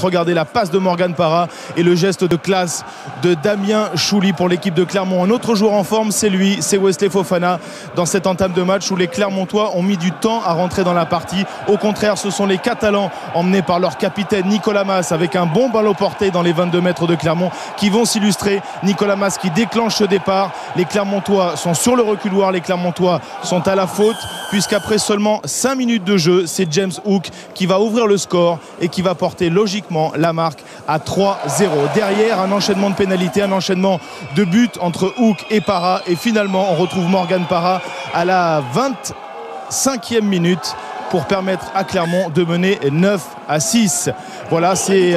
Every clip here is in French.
Regardez la passe de Morgan Parra et le geste de classe de Damien Chouli pour l'équipe de Clermont. Un autre joueur en forme, c'est lui, c'est Wesley Fofana dans cette entame de match où les Clermontois ont mis du temps à rentrer dans la partie. Au contraire, ce sont les Catalans emmenés par leur capitaine Nicolas Mas avec un bon ballon porté dans les 22 mètres de Clermont qui vont s'illustrer. Nicolas Mas qui déclenche ce départ. Les Clermontois sont sur le reculoir, les Clermontois sont à la faute puisqu'après seulement 5 minutes de jeu, c'est James Hook qui va ouvrir le score et qui va porter logiquement la marque à 3-0. Derrière, un enchaînement de pénalités, un enchaînement de buts entre Hook et Parra et finalement on retrouve Morgan Parra à la 25e minute pour permettre à Clermont de mener 9-6. Voilà, c'est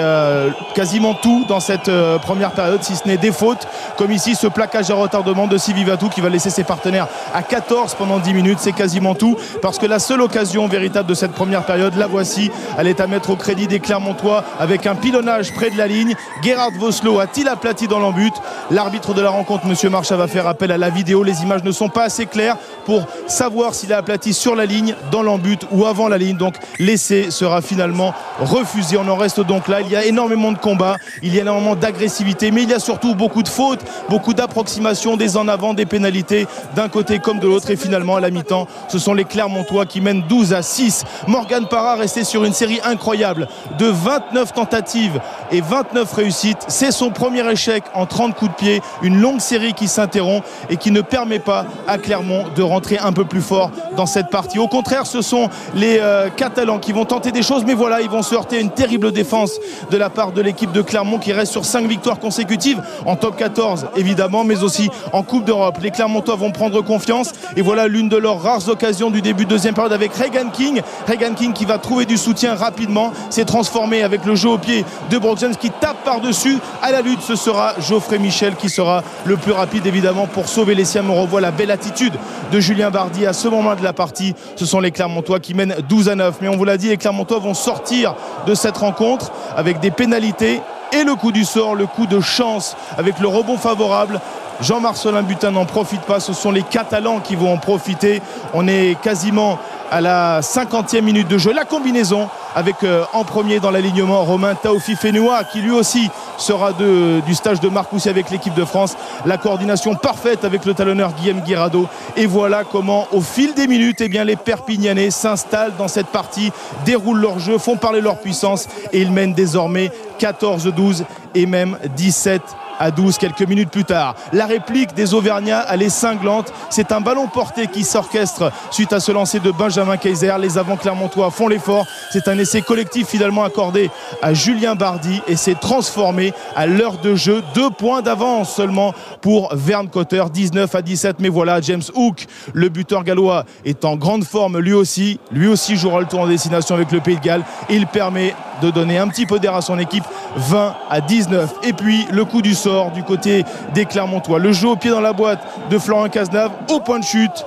quasiment tout dans cette première période, si ce n'est des fautes, comme ici ce plaquage à retardement de Sivivatou qui va laisser ses partenaires à 14 pendant 10 minutes. C'est quasiment tout, parce que la seule occasion véritable de cette première période, la voici, elle est à mettre au crédit des Clermontois avec un pilonnage près de la ligne. Gerhard Voslo a-t-il aplati dans l'embut? L'arbitre de la rencontre, M. Marchal, va faire appel à la vidéo. Les images ne sont pas assez claires pour savoir s'il a aplati sur la ligne, dans l'embut ou avant la ligne. Donc l'essai sera finalement refusé. On en reste donc là. Il y a énormément de combats, il y a énormément d'agressivité, mais il y a surtout beaucoup de fautes, beaucoup d'approximations, des en avant, des pénalités d'un côté comme de l'autre. Et finalement à la mi-temps, ce sont les Clermontois qui mènent 12-6. Morgan Parra resté sur une série incroyable de 29 tentatives et 29 réussites. C'est son premier échec en 30 coups de pied, une longue série qui s'interrompt et qui ne permet pas à Clermont de rentrer un peu plus fort dans cette partie. Au contraire, ce sont les Catalans qui vont tenter des choses, mais voilà, ils vont se heurter à une terrible défense de la part de l'équipe de Clermont qui reste sur 5 victoires consécutives en top 14 évidemment, mais aussi en Coupe d'Europe. Les Clermontois vont prendre confiance et voilà l'une de leurs rares occasions du début de deuxième période avec Regan King qui va trouver du soutien rapidement, s'est transformé avec le jeu au pied de Brooks Jones qui tape par-dessus. À la lutte, ce sera Geoffrey Michel qui sera le plus rapide évidemment pour sauver les siens. On revoit la belle attitude de Julien Bardi à ce moment de la partie. Ce sont les Clermontois qui mènent 12-9, mais on vous l'a dit, les Clermontois vont sortir de cette rencontre avec des pénalités et le coup du sort, le coup de chance avec le rebond favorable. Jean-Marcelin Butin n'en profite pas, ce sont les Catalans qui vont en profiter. On est quasiment à la 50e minute de jeu. La combinaison avec en premier dans l'alignement Romain Taofi Fenoua qui lui aussi sera du stage de Marcoussis avec l'équipe de France. La coordination parfaite avec le talonneur Guillaume Guirado. Et voilà comment au fil des minutes les Perpignanais s'installent dans cette partie, déroulent leur jeu, font parler leur puissance et ils mènent désormais 14-12 et même 17-12 quelques minutes plus tard. La réplique des Auvergnats, elle est cinglante. C'est un ballon porté qui s'orchestre suite à ce lancer de Benjamin Kaiser. Les avants clermontois font l'effort. C'est un essai collectif finalement accordé à Julien Bardi et c'est transformé à l'heure de jeu. 2 points d'avance seulement pour Verne Cotter, 19-17. Mais voilà, James Hook, le buteur gallois, est en grande forme lui aussi. Lui aussi jouera le tour en destination avec le Pays de Galles. Et il permet de donner un petit peu d'air à son équipe, 20-19. Et puis le coup du sort du côté des Clermontois. Le jeu au pied dans la boîte de Florent Cazenave au point de chute.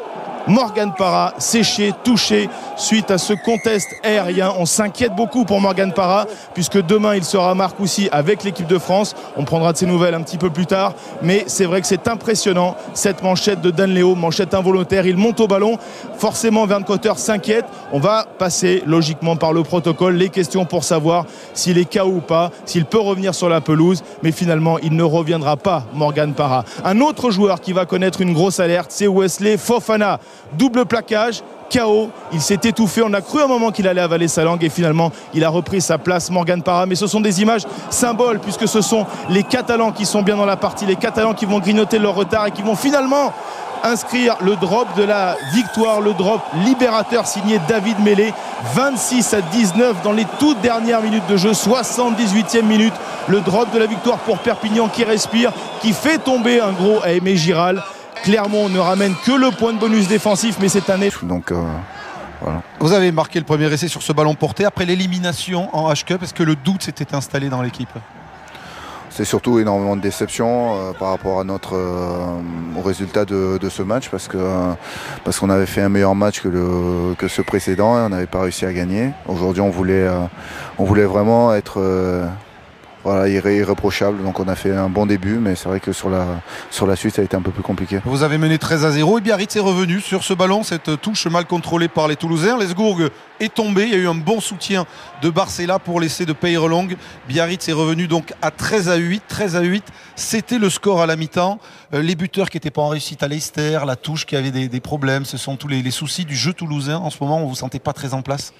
Morgan Parra séché, touché suite à ce contest aérien. On s'inquiète beaucoup pour Morgan Parra puisque demain il sera à Marcoussis avec l'équipe de France. On prendra de ses nouvelles un petit peu plus tard, mais c'est vrai que c'est impressionnant cette manchette de Dan Léo, manchette involontaire. Il monte au ballon, forcément Verne Cotter s'inquiète. On va passer logiquement par le protocole, les questions pour savoir s'il est KO ou pas, s'il peut revenir sur la pelouse, mais finalement il ne reviendra pas, Morgan Parra. Un autre joueur qui va connaître une grosse alerte, c'est Wesley Fofana. Double plaquage, KO, il s'est étouffé, on a cru un moment qu'il allait avaler sa langue et finalement il a repris sa place, Morgan Parra. Mais ce sont des images symboles puisque ce sont les Catalans qui sont bien dans la partie, les Catalans qui vont grignoter leur retard et qui vont finalement inscrire le drop de la victoire, le drop libérateur signé David Mélé, 26-19 dans les toutes dernières minutes de jeu, 78e minute, le drop de la victoire pour Perpignan qui respire, qui fait tomber un gros à Aimé Giral. Clermont ne ramène que le point de bonus défensif, mais c'est un effort. Donc voilà. Vous avez marqué le premier essai sur ce ballon porté après l'élimination en H-Cup. Est-ce que le doute s'était installé dans l'équipe? C'est surtout énormément de déception par rapport à au résultat de ce match parce qu'on avait fait un meilleur match que ce précédent et on n'avait pas réussi à gagner. Aujourd'hui on voulait vraiment être voilà, irréprochable. Donc on a fait un bon début, mais c'est vrai que sur la suite, ça a été un peu plus compliqué. Vous avez mené 13-0 et Biarritz est revenu sur ce ballon, cette touche mal contrôlée par les Toulousains. Lesgourg est tombé, il y a eu un bon soutien de Barcella pour l'essai de Peyrelong. Biarritz est revenu donc à 13-8. 13-8, c'était le score à la mi-temps. Les buteurs qui n'étaient pas en réussite à Leicester, la touche qui avait des problèmes, ce sont tous les soucis du jeu toulousain en ce moment. On ne vous sentait pas très en place?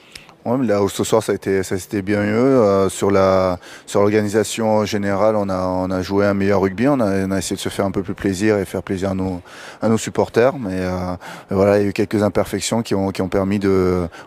Ouais, mais là, ce soir, ça a été bien mieux. Sur l'organisation générale, on a joué un meilleur rugby. On a essayé de se faire un peu plus plaisir et faire plaisir à nos supporters. Mais voilà, il y a eu quelques imperfections qui ont permis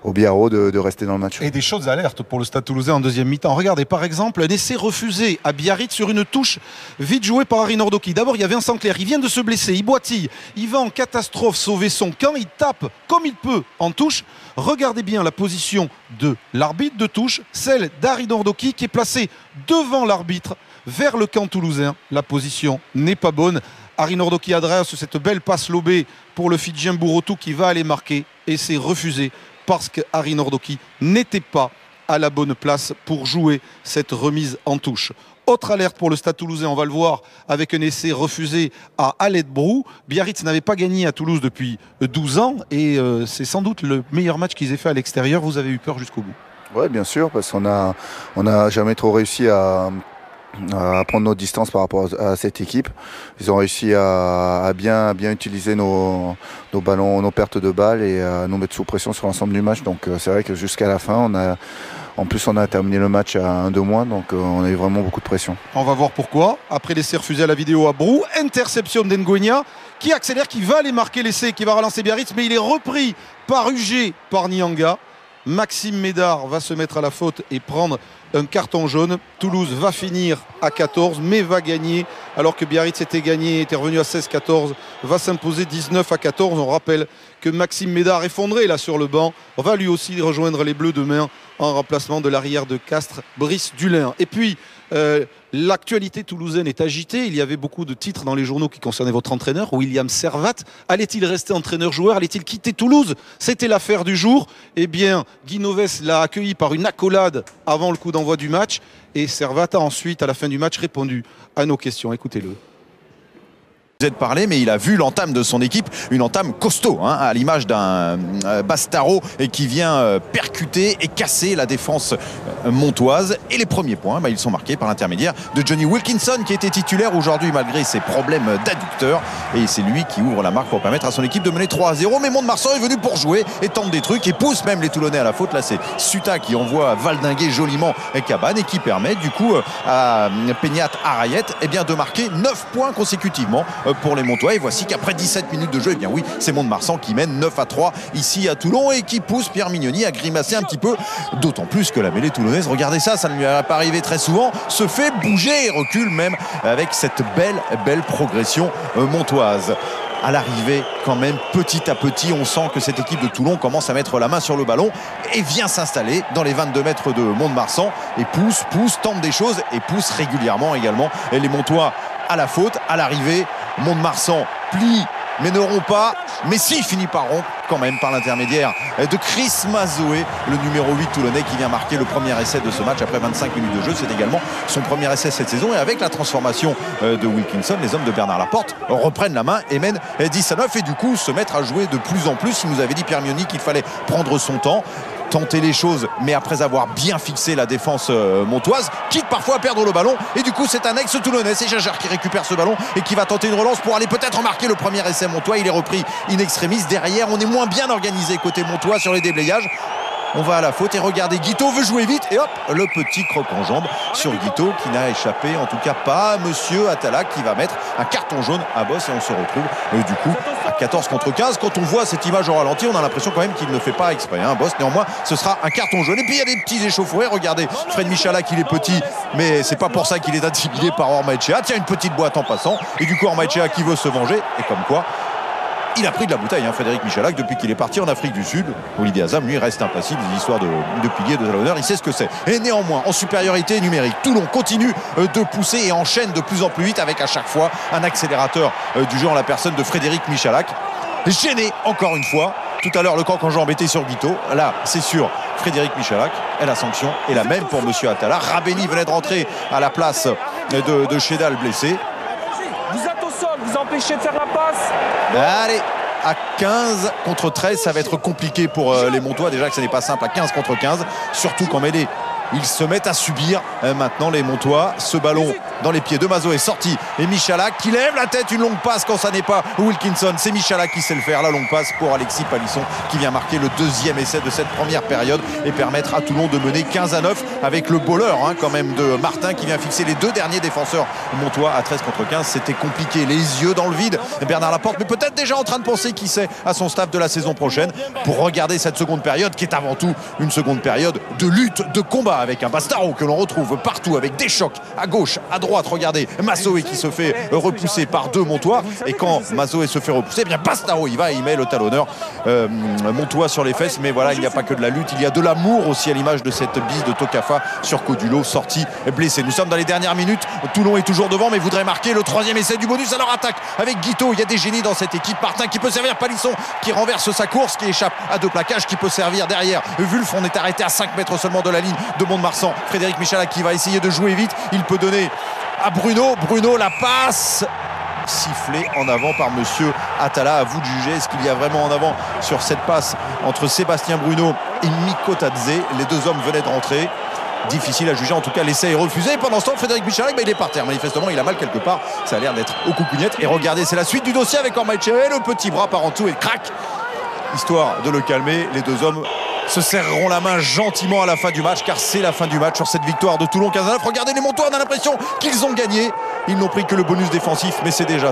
au Biarro de rester dans le match. Et des choses alertes pour le Stade Toulousain en deuxième mi-temps. Regardez, par exemple, un essai refusé à Biarritz sur une touche vite jouée par Harry Nordoki. D'abord, il y a Vincent Clerc. Il vient de se blesser. Il boitille. Il va en catastrophe sauver son camp. Il tape comme il peut en touche. Regardez bien la position de l'arbitre de touche, celle d'Harry Nordoki qui est placé devant l'arbitre vers le camp toulousain. La position n'est pas bonne. Harry Nordoki adresse cette belle passe lobée pour le Fidjien Burotu qui va aller marquer et c'est refusé parce que Harry Nordoki n'était pas à la bonne place pour jouer cette remise en touche. Autre alerte pour le Stade Toulousain, on va le voir avec un essai refusé à Aletbrou. Biarritz n'avait pas gagné à Toulouse depuis 12 ans et c'est sans doute le meilleur match qu'ils aient fait à l'extérieur. Vous avez eu peur jusqu'au bout? Oui, bien sûr, parce qu'on a jamais trop réussi à prendre nos distances par rapport à cette équipe. Ils ont réussi à bien utiliser nos ballons, nos pertes de balles et à nous mettre sous pression sur l'ensemble du match. Donc c'est vrai que jusqu'à la fin, on a terminé le match à 1-2 moins, donc on a eu vraiment beaucoup de pression. On va voir pourquoi. Après l'essai refusé à la vidéo à Brou, interception d'Ngonia qui accélère, qui va aller marquer l'essai, qui va relancer Biarritz, mais il est repris par Ugé, par Nianga. Maxime Médard va se mettre à la faute et prendre un carton jaune. Toulouse va finir à 14 mais va gagner alors que Biarritz était revenu à 16-14, va s'imposer 19-14. On rappelle que Maxime Médard, effondré là sur le banc, va lui aussi rejoindre les Bleus demain en remplacement de l'arrière de Castres, Brice Dulin. Et puis l'actualité toulousaine est agitée. Il y avait beaucoup de titres dans les journaux qui concernaient votre entraîneur, William Servat. Allait-il rester entraîneur-joueur? Allait-il quitter Toulouse? C'était l'affaire du jour. Eh bien, Guy Novès l'a accueilli par une accolade avant le coup d'envoi du match. Et Servat a ensuite, à la fin du match, répondu à nos questions. Écoutez-le. Vous êtes parlé, mais il a vu l'entame de son équipe, une entame costaud, hein, à l'image d'un Bastaro et qui vient percuter et casser la défense montoise. Et les premiers points, ils sont marqués par l'intermédiaire de Johnny Wilkinson qui était titulaire aujourd'hui malgré ses problèmes d'adducteur. Et c'est lui qui ouvre la marque pour permettre à son équipe de mener 3-0. Mais Mont-de-Marsan est venu pour jouer et tente des trucs et pousse même les Toulonnais à la faute. Là, c'est Suta qui envoie valdinguer joliment Cabane et qui permet du coup à Peñat Arayet de marquer 9 points consécutivement pour les Montois. Et voici qu'après 17 minutes de jeu, c'est Mont-de-Marsan qui mène 9-3 ici à Toulon et qui pousse Pierre Mignoni à grimacer un petit peu, d'autant plus que la mêlée toulonnaise, regardez ça, ça ne lui est pas arrivé très souvent, se fait bouger et recule même avec cette belle progression montoise. À l'arrivée, quand même, petit à petit, on sent que cette équipe de Toulon commence à mettre la main sur le ballon et vient s'installer dans les 22 mètres de Mont-de-Marsan et pousse, tente des choses et pousse régulièrement également les Montois à la faute. À l'arrivée, Mont-de-Marsan plie mais ne rompt pas, mais si finit par rompre quand même par l'intermédiaire de Chris Mazoé, le numéro 8 toulonnais qui vient marquer le premier essai de ce match après 25 minutes de jeu. C'est également son premier essai cette saison et avec la transformation de Wilkinson, les hommes de Bernard Laporte reprennent la main et mènent 10-9 et du coup se mettre à jouer de plus en plus. Il nous avait dit Pierre Mignoni qu'il fallait prendre son temps, tenter les choses, mais après avoir bien fixé la défense montoise, quitte parfois à perdre le ballon. Et du coup, c'est un ex-toulonnais, c'est Jajar qui récupère ce ballon et qui va tenter une relance pour aller peut-être marquer le premier essai montois. Il est repris in extremis. Derrière, on est moins bien organisé côté montois sur les déblayages. On va à la faute et regardez, Guito veut jouer vite et hop, le petit croc en jambe sur Guito qui n'a échappé en tout cas pas à Monsieur Atala qui va mettre un carton jaune à Boss et on se retrouve du coup à 14 contre 15. Quand on voit cette image au ralenti, on a l'impression quand même qu'il ne fait pas exprès. Boss, néanmoins, ce sera un carton jaune. Et puis il y a des petits échauffourés. Regardez, Fred Michalak, il est petit, mais c'est pas pour ça qu'il est intimidé par Ormaechea. Tiens, une petite boîte en passant. Et du coup, Ormaechea qui veut se venger. Et comme quoi, il a pris de la bouteille, Frédéric Michalak, depuis qu'il est parti en Afrique du Sud. Olivier Azam, lui, reste impassible. Des histoires de piliers, de talonneurs, il sait ce que c'est. Et néanmoins, en supériorité numérique, Toulon continue de pousser et enchaîne de plus en plus vite avec à chaque fois un accélérateur du jeu en la personne de Frédéric Michalak. Gêné, encore une fois. Tout à l'heure, le camp en jambe était sur Guito. Là, c'est sur Frédéric Michalak. Et la sanction est la même pour monsieur Atala. Rabelli venait de rentrer à la place de Chedal blessé. Vous êtes au sol, vous empêchez de faire la passe. Allez, à 15 contre 13, ça va être compliqué pour les Montois. Déjà que ce n'est pas simple à 15 contre 15, surtout quand mêlée. Ils se mettent à subir maintenant les Montois. Ce ballon dans les pieds de Mazo est sorti. Et Michalak qui lève la tête, une longue passe quand ça n'est pas Wilkinson. C'est Michalak qui sait le faire. La longue passe pour Alexis Palisson qui vient marquer le deuxième essai de cette première période et permettre à Toulon de mener 15-9 avec le bowler quand même de Martin qui vient fixer les deux derniers défenseurs montois à 13 contre 15. C'était compliqué, les yeux dans le vide. Bernard Laporte, mais peut-être déjà en train de penser, qui sait, à son staff de la saison prochaine pour regarder cette seconde période qui est avant tout une seconde période de lutte, de combat, avec un Bastaro que l'on retrouve partout avec des chocs à gauche, à droite. Regardez Massoé qui se fait repousser par deux Montois, et quand Massoé se fait repousser, bien Bastaro il va et il met le talonneur Montois sur les fesses. Mais voilà, il n'y a pas que de la lutte, il y a de l'amour aussi, à l'image de cette bise de Tokafa sur Codulo, sorti blessé. Nous sommes dans les dernières minutes, Toulon est toujours devant mais voudrait marquer le troisième essai du bonus. Alors attaque avec Guito, il y a des génies dans cette équipe. Martin qui peut servir, Palisson qui renverse sa course, qui échappe à deux plaquages, qui peut servir derrière Wulf. On est arrêté à 5 mètres seulement de la ligne de Mont-de-Marsan. Frédéric Michalak qui va essayer de jouer vite, il peut donner à Bruno, la passe sifflée en avant par monsieur Atala. À vous de juger, est-ce qu'il y a vraiment en avant sur cette passe entre Sébastien Bruno et Miko Tadze? Les deux hommes venaient de rentrer. Difficile à juger, en tout cas l'essai est refusé. Et pendant ce temps, Frédéric Michalak, il est par terre. Manifestement, il a mal quelque part. Ça a l'air d'être au coucougnette. Et regardez, c'est la suite du dossier avec Ormaï Cheré, le petit bras par en dessous et crac. Histoire de le calmer, les deux hommes se serreront la main gentiment à la fin du match, car c'est la fin du match sur cette victoire de Toulon 15-9. Regardez les Montois, on a l'impression qu'ils ont gagné. Ils n'ont pris que le bonus défensif, mais c'est déjà